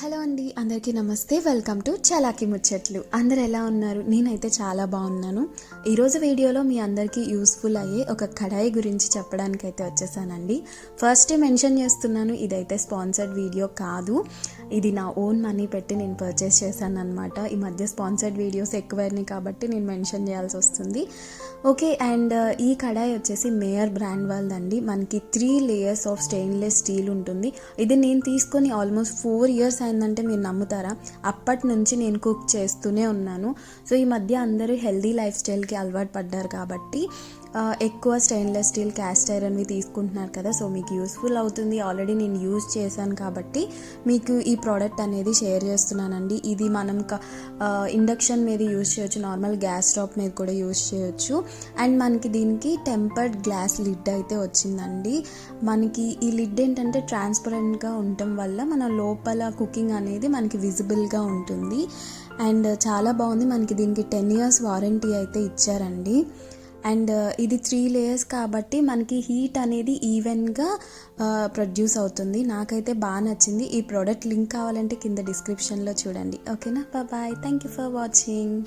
Hello అండి, అందరికీ నమస్తే. వెల్కమ్ టు చలాకీ ముచ్చట్లు. అందరు ఎలా ఉన్నారు? నేనైతే చాలా బాగున్నాను. ఈరోజు వీడియోలో మీ అందరికీ యూస్ఫుల్ అయ్యే ఒక కడాయి గురించి చెప్పడానికి అయితే వచ్చేసానండి. ఫస్ట్ మెన్షన్ చేస్తున్నాను, ఇదైతే స్పాన్సర్డ్ వీడియో కాదు. ఇది నా ఓన్ మనీ పెట్టి నేను పర్చేస్ చేశాను అనమాట. ఈ మధ్య స్పాన్సర్డ్ వీడియోస్ ఎక్కువైనాయి కాబట్టి నేను మెన్షన్ చేయాల్సి వస్తుంది. ఓకే, అండ్ ఈ కడాయి వచ్చేసి మేయర్ బ్రాండ్ వాళ్ళదండి. మనకి 3 లేయర్స్ ఆఫ్ స్టెయిన్లెస్ స్టీల్ ఉంటుంది. ఇది నేను తీసుకొని ఆల్మోస్ట్ 4 ఇయర్స్ అయిందంటే మీరు నమ్ముతారా? అప్పటి నుంచి నేను కుక్ చేస్తూనే ఉన్నాను. సో ఈ మధ్య అందరూ హెల్దీ లైఫ్ స్టైల్కి అలవాటు పడ్డారు కాబట్టి ఎక్కువ స్టెయిన్లెస్ స్టీల్ క్యాస్ట్ ఐరన్వి తీసుకుంటున్నారు కదా. సో మీకు యూస్ఫుల్ అవుతుంది. ఆల్రెడీ నేను యూజ్ చేశాను కాబట్టి మీకు ఈ ప్రోడక్ట్ అనేది షేర్ చేస్తున్నానండి. ఇది మనం ఇండక్షన్ మీద యూజ్ చేయొచ్చు, నార్మల్ గ్యాస్ స్టవ్ మీద కూడా యూజ్ చేయొచ్చు. అండ్ మనకి దీనికి టెంపర్డ్ గ్లాస్ లిడ్ అయితే వచ్చిందండి. మనకి ఈ లిడ్ ఏంటంటే ట్రాన్స్పరెంట్గా ఉండటం వల్ల మన లోపల కుకింగ్ అనేది మనకి విజిబుల్గా ఉంటుంది. అండ్ చాలా బాగుంది. మనకి దీనికి 10 years వారంటీ అయితే ఇచ్చారండి. అండ్ ఇది 3 layers కాబట్టి మనకి హీట్ అనేది ఈవెన్గా ప్రొడ్యూస్ అవుతుంది. నాకైతే బాగా నచ్చింది. ఈ ప్రోడక్ట్ లింక్ కావాలంటే కింద డిస్క్రిప్షన్లో చూడండి. ఓకేనా? Bye. Thank you for watching.